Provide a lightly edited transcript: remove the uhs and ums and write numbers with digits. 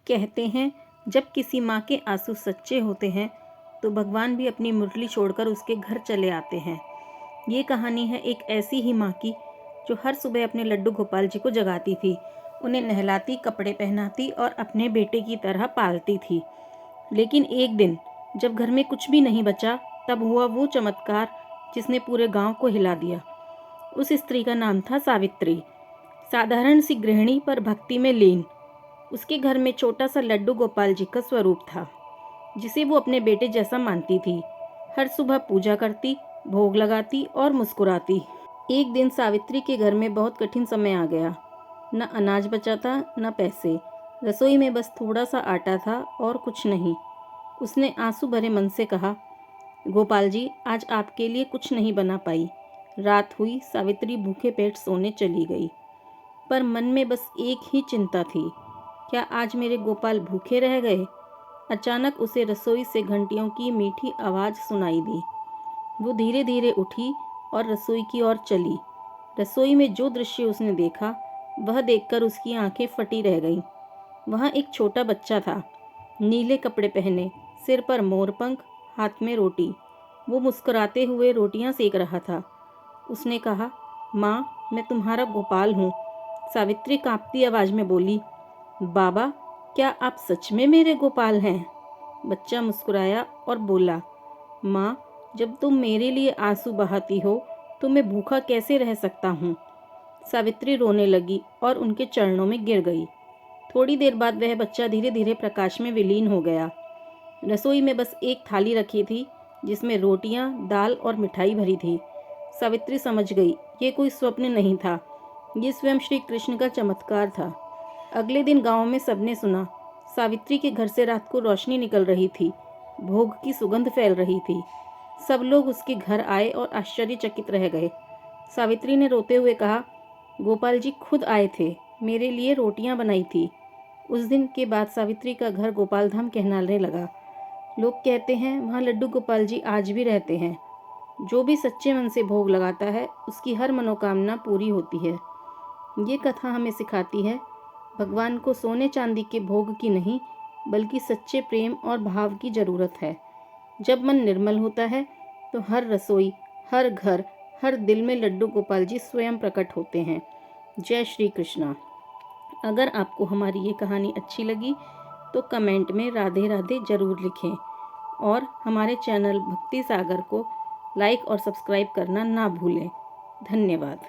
कहते हैं जब किसी माँ के आंसू सच्चे होते हैं तो भगवान भी अपनी मुरली छोड़कर उसके घर चले आते हैं। ये कहानी है एक ऐसी ही माँ की जो हर सुबह अपने लड्डू गोपाल जी को जगाती थी, उन्हें नहलाती, कपड़े पहनाती और अपने बेटे की तरह पालती थी। लेकिन एक दिन जब घर में कुछ भी नहीं बचा, तब हुआ वो चमत्कार जिसने पूरे गांव को हिला दिया। उस स्त्री का नाम था सावित्री, साधारण सी गृहिणी पर भक्ति में लीन। उसके घर में छोटा सा लड्डू गोपाल जी का स्वरूप था, जिसे वो अपने बेटे जैसा मानती थी। हर सुबह पूजा करती, भोग लगाती और मुस्कुराती। एक दिन सावित्री के घर में बहुत कठिन समय आ गया। न अनाज बचा था, न पैसे। रसोई में बस थोड़ा सा आटा था और कुछ नहीं। उसने आंसू भरे मन से कहा, गोपाल जी, आज आपके लिए कुछ नहीं बना पाई। रात हुई, सावित्री भूखे पेट सोने चली गई। पर मन में बस एक ही चिंता थी, क्या आज मेरे गोपाल भूखे रह गए? अचानक उसे रसोई से घंटियों की मीठी आवाज़ सुनाई दी। वो धीरे धीरे उठी और रसोई की ओर चली। रसोई में जो दृश्य उसने देखा, वह देखकर उसकी आंखें फटी रह गईं। वहाँ एक छोटा बच्चा था, नीले कपड़े पहने, सिर पर मोरपंख, हाथ में रोटी। वो मुस्कुराते हुए रोटियां सेक रहा था। उसने कहा, माँ, मैं तुम्हारा गोपाल हूँ। सावित्री कांपती आवाज़ में बोली, बाबा, क्या आप सच में मेरे गोपाल हैं? बच्चा मुस्कुराया और बोला, माँ, जब तुम मेरे लिए आंसू बहाती हो तो मैं भूखा कैसे रह सकता हूँ? सावित्री रोने लगी और उनके चरणों में गिर गई। थोड़ी देर बाद वह बच्चा धीरे धीरे प्रकाश में विलीन हो गया। रसोई में बस एक थाली रखी थी, जिसमें रोटियां, दाल और मिठाई भरी थी। सावित्री समझ गई, ये कोई स्वप्न नहीं था, ये स्वयं श्री कृष्ण का चमत्कार था। अगले दिन गांव में सबने सुना, सावित्री के घर से रात को रोशनी निकल रही थी, भोग की सुगंध फैल रही थी। सब लोग उसके घर आए और आश्चर्यचकित रह गए। सावित्री ने रोते हुए कहा, गोपाल जी खुद आए थे, मेरे लिए रोटियां बनाई थी। उस दिन के बाद सावित्री का घर गोपाल धाम कहलाने लगा। लोग कहते हैं वहाँ लड्डू गोपाल जी आज भी रहते हैं। जो भी सच्चे मन से भोग लगाता है, उसकी हर मनोकामना पूरी होती है। ये कथा हमें सिखाती है, भगवान को सोने चांदी के भोग की नहीं, बल्कि सच्चे प्रेम और भाव की ज़रूरत है। जब मन निर्मल होता है तो हर रसोई, हर घर, हर दिल में लड्डू गोपाल जी स्वयं प्रकट होते हैं। जय श्री कृष्णा। अगर आपको हमारी ये कहानी अच्छी लगी तो कमेंट में राधे राधे ज़रूर लिखें और हमारे चैनल भक्ति सागर को लाइक और सब्सक्राइब करना ना भूलें। धन्यवाद।